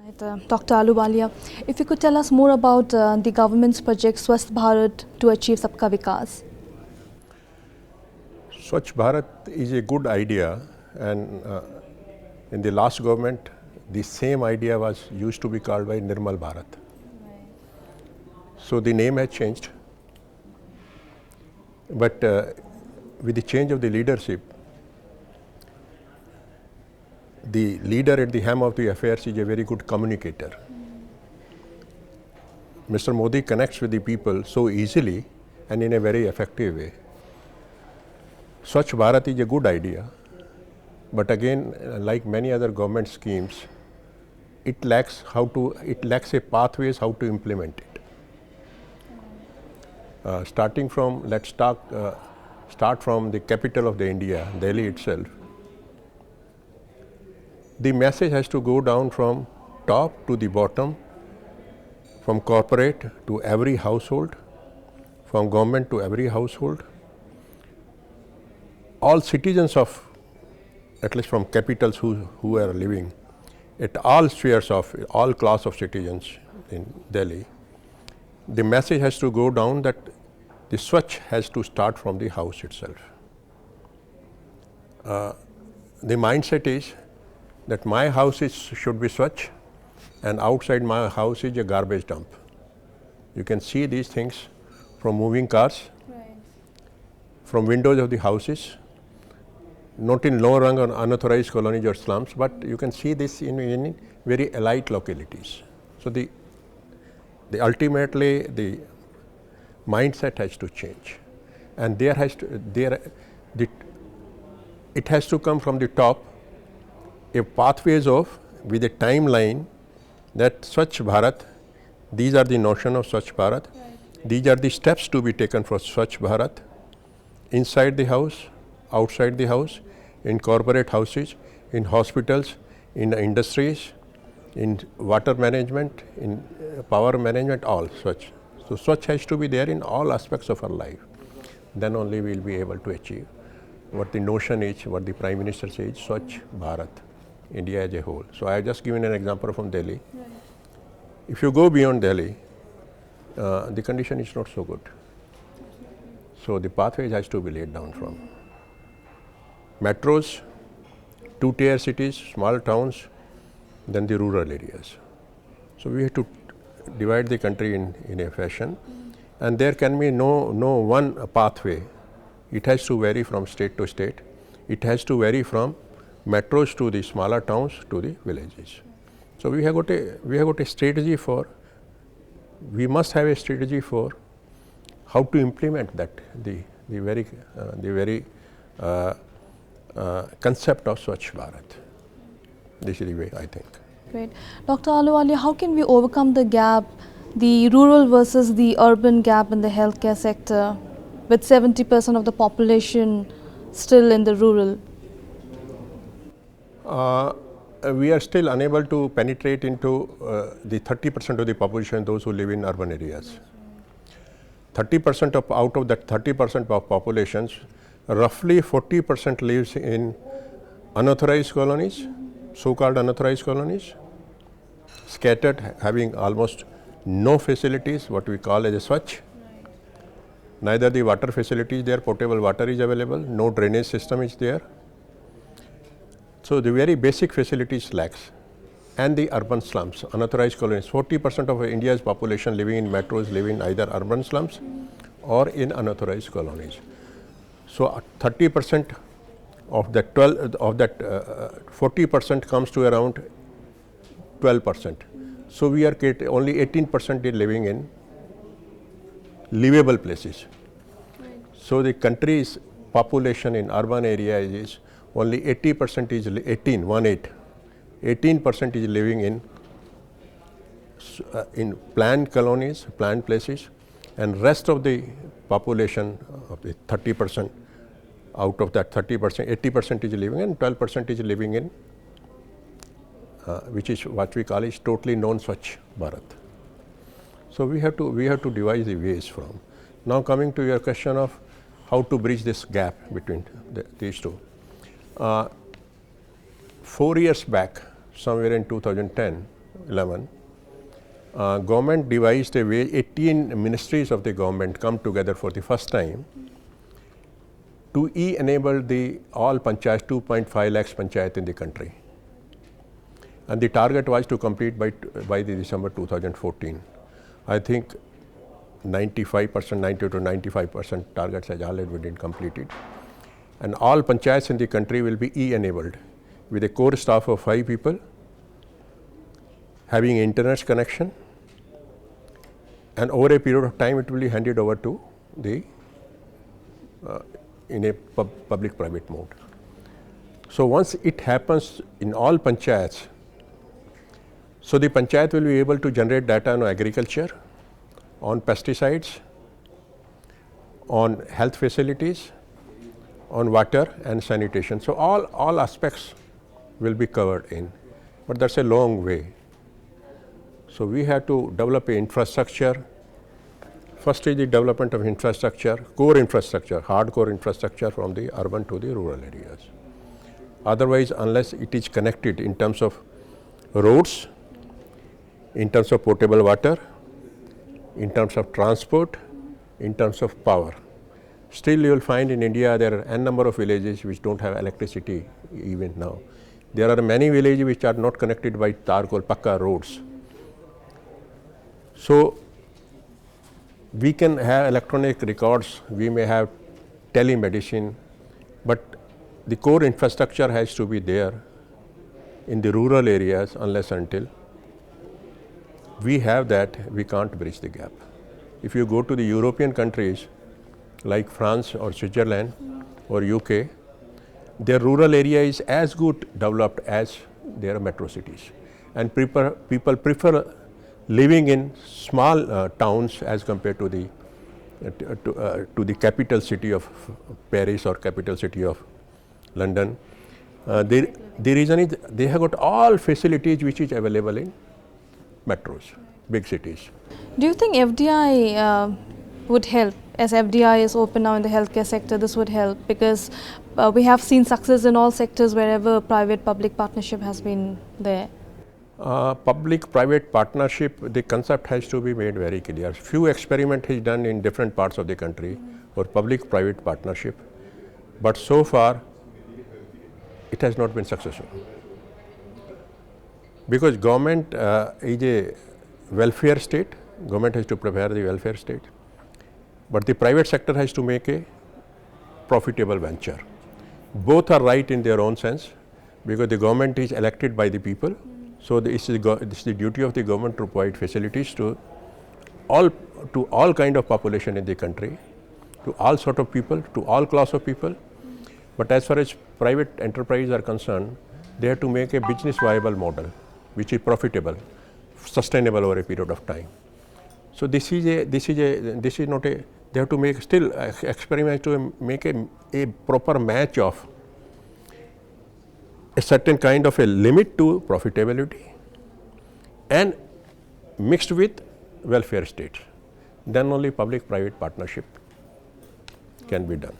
Right, Dr. Ahluwalia, if you could tell us more about the government's project Swasth Bharat to achieve Sabka Vikaas. Swachh Bharat is a good idea, and in the last government, the same idea was used to be called by Nirmal Bharat. So the name has changed, but with the change of the leadership, the leader at the helm of the affairs is a very good communicator. Mr. Modi connects with the people so easily and in a very effective way. Swachh Bharat is a good idea, but again, like many other government schemes, it lacks a pathways how to implement it. Starting from, start from the capital of the India, Delhi itself. The message has to go down from top to the bottom, from corporate to every household, from government to every household. All citizens of, at least from capitals who are living, at all spheres of, all class of citizens in Delhi, the message has to go down that the Swachh has to start from the house itself. The mindset is that my house should be Swachh and outside my house is a garbage dump. You can see these things from moving cars, from windows of the houses, not in low-rung or unauthorized colonies or slums, but you can see this in very elite localities. So ultimately the mindset has to change, and it has to come from the top, a pathways of with a timeline that Swachh Bharat, these are the notion of Swachh Bharat, these are the steps to be taken for Swachh Bharat, inside the house, outside the house, in corporate houses, in hospitals, in industries, in water management, in power management, all Swachh. So Swachh has to be there in all aspects of our life. Then only we will be able to achieve what the notion is, what the Prime Minister says, Swachh Bharat, India as a whole. So I have just given an example from Delhi. Right. If you go beyond Delhi, the condition is not so good. So the pathways has to be laid down from metros, two-tier cities, small towns, then the rural areas. So we have to divide the country in a fashion, and there can be no one pathway. It has to vary from state to state. It has to vary from metros to the smaller towns to the villages. So we have got a strategy for. We must have a strategy for how to implement that the very concept of Swachh Bharat. This is the way I think. Great. Dr. Ahluwalia, how can we overcome the gap, the rural versus the urban gap in the healthcare sector, with 70% of the population still in the rural? We are still unable to penetrate into the 30% of the population, those who live in urban areas. 30% out of that 30% of populations, roughly 40% lives in unauthorized colonies, so-called unauthorized colonies, scattered, having almost no facilities, what we call as a Swachh. Neither the water facility is there, potable water is available, no drainage system is there. So the very basic facilities lacks. And the urban slums, unauthorized colonies, 40% of India's population living in metros live in either urban slums or in unauthorized colonies. So 30% of that 40% comes to around 12%. So we are only 18% is living in livable places. So the country's population in urban areas is only 80% is 18% is living in planned colonies, planned places, and rest of the population of the 30%, out of that 30%, 80% is living and 12% is living in, which is what we call is totally non-Swachh Bharat. So we have to devise the ways from. Now coming to your question of how to bridge this gap between these two. 4 years back, somewhere in 2010, 11, government devised a way, 18 ministries of the government come together for the first time to enable the all panchayats, 2.5 lakhs panchayat in the country. And the target was to complete by the December 2014. I think 95%, 90 to 95% targets has already been completed. And all panchayats in the country will be enabled with a core staff of 5 people, having internet connection, and over a period of time it will be handed over to the in a public-private mode. So once it happens in all panchayats, so the panchayat will be able to generate data on agriculture, on pesticides, on health facilities, on water and sanitation. So all aspects will be covered in, but that's a long way. So we have to develop a infrastructure. First is the development of infrastructure, core infrastructure, hardcore infrastructure from the urban to the rural areas. Otherwise, unless it is connected in terms of roads, in terms of potable water, in terms of transport, in terms of power, still you will find in India there are n number of villages which don't have electricity even now. There are many villages which are not connected by tar or pakka roads. So we can have electronic records, we may have telemedicine, but the core infrastructure has to be there in the rural areas. Unless until we have that, we can't bridge the gap. If you go to the European countries like France or Switzerland or UK, their rural area is as good developed as their metro cities, and people prefer living in small towns as compared to the capital city of Paris or capital city of London. The reason is they have got all facilities which is available in metros, big cities. Do you think FDI would help? As FDI is open now in the healthcare sector, this would help, because we have seen success in all sectors wherever private-public partnership has been there. Public-private partnership, the concept has to be made very clear. Few experiment is done in different parts of the country for public-private partnership, but so far it has not been successful. Because government is a welfare state, government has to prepare the welfare state, but the private sector has to make a profitable venture. Both are right in their own sense, because the government is elected by the people. So this is the duty of the government to provide facilities to all kind of population in the country, to all sort of people, to all class of people. But as far as private enterprise are concerned, they have to make a business viable model, which is profitable, sustainable over a period of time. So this is not a. They have to make still experiment to make a proper match of a certain kind of a limit to profitability and mixed with welfare states. Then only public-private partnership can be done.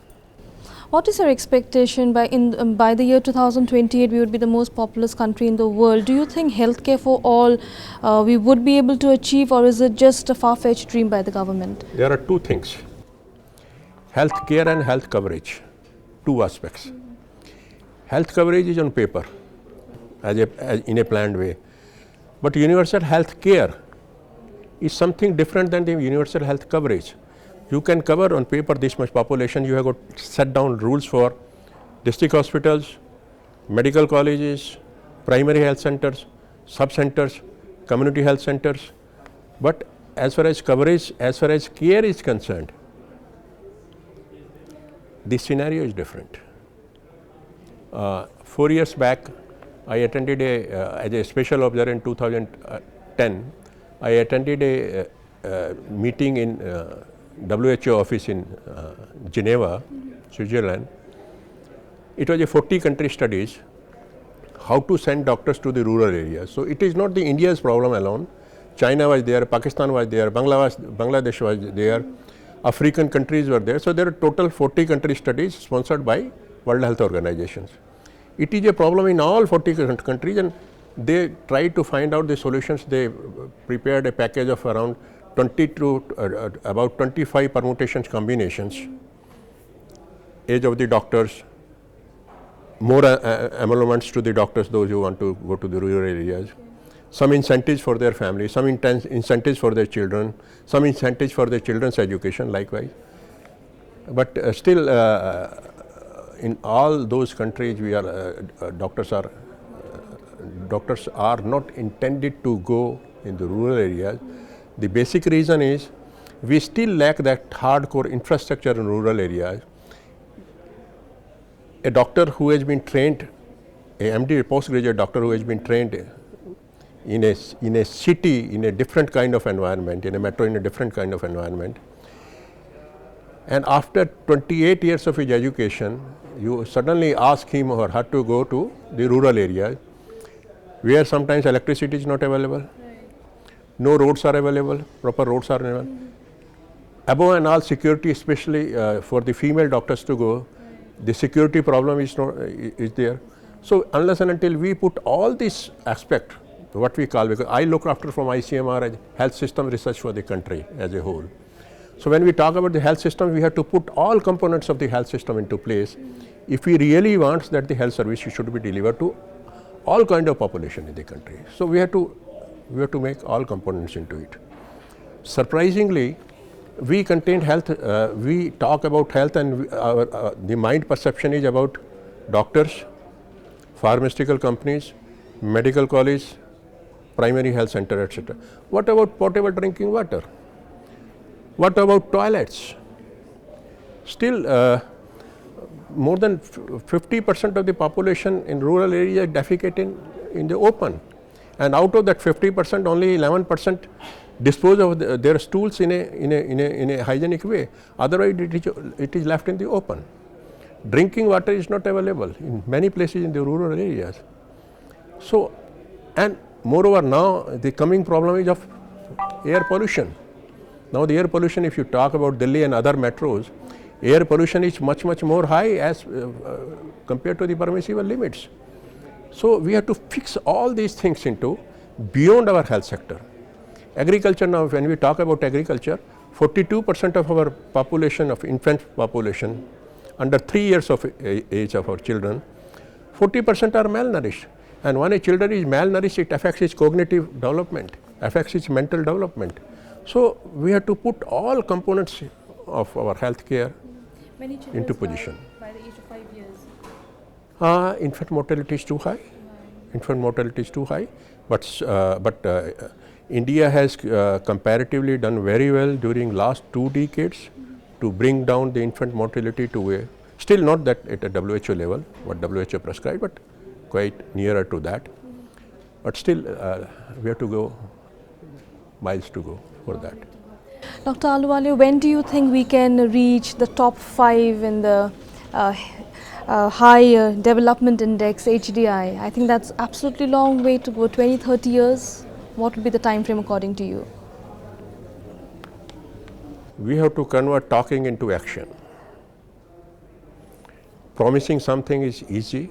What is your expectation by the year 2028 we would be the most populous country in the world? Do you think healthcare for all we would be able to achieve, or is it just a far-fetched dream by the government? There are two things: healthcare and health coverage, two aspects. Health coverage is on paper as in a planned way, but universal health care is something different than the universal health coverage. You can cover on paper this much population. You have got set down rules for district hospitals, medical colleges, primary health centers, sub-centers, community health centers. But as far as coverage, as far as care is concerned, this scenario is different. 4 years back, I attended as a special observer in 2010, I attended a meeting in WHO office in Geneva, Switzerland. It was a 40-country studies, how to send doctors to the rural areas. So it is not the India's problem alone. China was there, Pakistan was there, Bangladesh was there, African countries were there. So there are total 40-country studies sponsored by World Health Organizations. It is a problem in all 40 countries, and They tried to find out the solutions. They prepared a package of around 20 to about 25 permutations combinations. Age of the doctors, more emoluments to the doctors, those who want to go to the rural areas, some incentives for their family, some incentives for their children, some incentives for their children's education likewise. But still in all those countries we are doctors are not intended to go in the rural areas. The basic reason is we still lack that hardcore infrastructure in rural areas. A doctor who has been trained, a MD, a postgraduate doctor who has been trained in a city, in a different kind of environment, in a metro, in a different kind of environment, and after 28 years of his education, you suddenly ask him or her to go to the rural areas, where sometimes electricity is not available, no roads are available, proper roads are available. Above and all, security, especially for the female doctors to go, the security problem is there. So unless and until we put all these aspects, what we call, because I look after from ICMR as health system research for the country as a whole. So when we talk about the health system, we have to put all components of the health system into place if we really want that the health service should be delivered to all kind of population in the country. So we have to make all components into it. Surprisingly, we contain health, we talk about health, and the mind perception is about doctors, pharmaceutical companies, medical college, primary health center, etc. What about potable drinking water? What about toilets? Still, more than 50% of the population in rural areas defecate in the open, and out of that 50%, only 11% dispose of their stools in a hygienic way. Otherwise, it is left in the open. Drinking water is not available in many places in the rural areas. So, and moreover, now the coming problem is of air pollution. Now the air pollution, if you talk about Delhi and other metros, air pollution is much more high as compared to the permissible limits. So we have to fix all these things into beyond our health sector. Agriculture, now when we talk about agriculture, 42% of our population, of infant population under 3 years of age of our children, 40% are malnourished. And when a child is malnourished, it affects his cognitive development, affects his mental development. So we have to put all components of our health care into position. By the age of 5 years. Infant mortality is too high. Infant mortality is too high, but India has comparatively done very well during last 2 decades to bring down the infant mortality to a, still not that at a WHO level, what WHO prescribed, but quite nearer to that. But still, we have to go miles to go for that. Dr. Ahluwalia, when do you think we can reach the top 5 in the high development index, HDI? I think that's absolutely long way to go, 20-30 years. What would be the time frame according to you? We have to convert talking into action. Promising something is easy,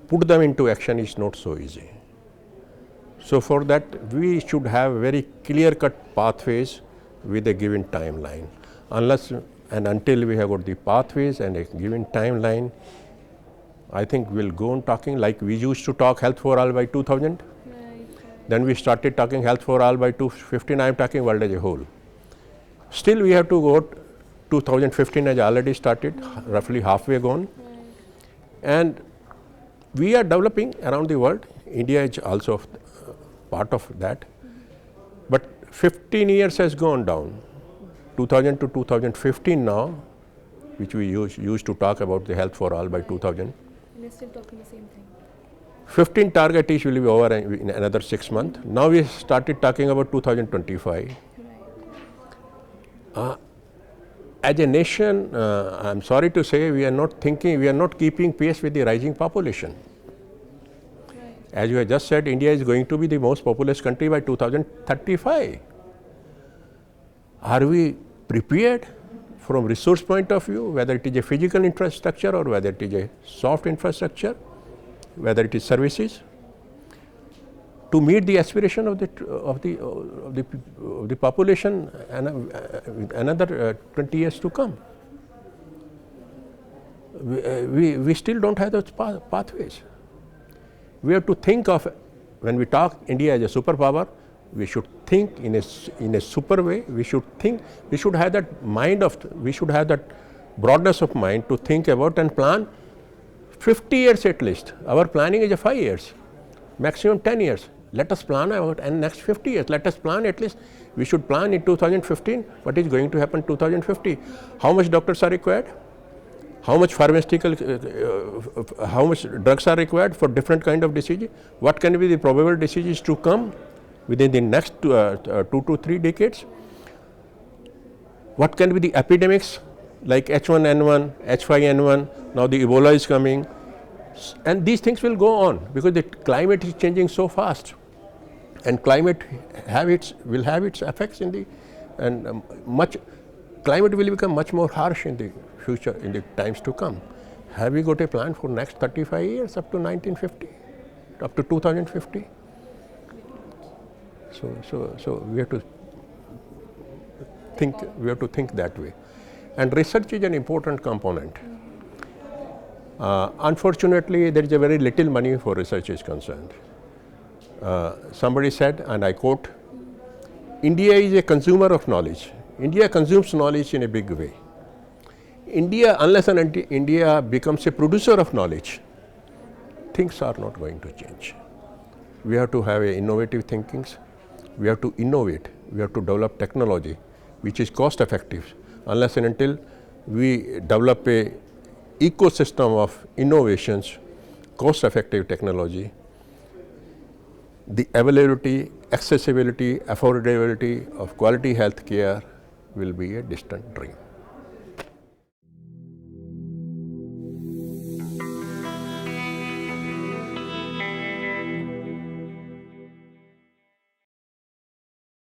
put them into action is not so easy. So for that, we should have very clear-cut pathways with a given timeline. Unless and until we have got the pathways and a given timeline, I think we'll go on talking like we used to talk health for all by 2000. Then we started talking health for all by 2015. I am talking world as a whole. Still we have to go, 2015 has already started, roughly halfway gone. And we are developing around the world. India is also part of that. But 15 years has gone down, 2000 to 2015 now, which we used to talk about the health for all by 2000. And we're still talking the same thing. 15 target will be over in another 6 months. Now we started talking about 2025. As a nation, I'm sorry to say, we are not keeping pace with the rising population. As you have just said, India is going to be the most populous country by 2035. Are we prepared from resource point of view, whether it is a physical infrastructure or whether it is a soft infrastructure, whether it is services? to meet the aspiration of the population and another 20 years to come. We still don't have those pathways. We have to think of, when we talk India as a superpower, we should think in a super way. We should have that mind we should have that broadness of mind to think about and plan 50 years at least. Our planning is 5 years, maximum 10 years. Let us plan about and next 50 years. Let us plan at least. We should plan in 2015 what is going to happen 2050. How much doctors are required? How much pharmaceutical, how much drugs are required for different kind of diseases? What can be the probable diseases to come within the next 2 to 3 decades? What can be the epidemics like H1N1, H5N1, now the Ebola is coming, and these things will go on because the climate is changing so fast, and climate will have its effects in the, and climate will become much more harsh in the future, in the times to come. Have we got a plan for next 35 years up to 1950, up to 2050? So we have to think that way, and research is an important component. Unfortunately, there is a very little money for research is concerned. Somebody said, and I quote, India is a consumer of knowledge. India consumes knowledge in a big way. Unless and until India becomes a producer of knowledge, things are not going to change. We have to have innovative thinkings. We have to innovate. We have to develop technology which is cost effective. Unless and until we develop a ecosystem of innovations, cost effective technology, the availability, accessibility, affordability of quality health care will be a distant dream.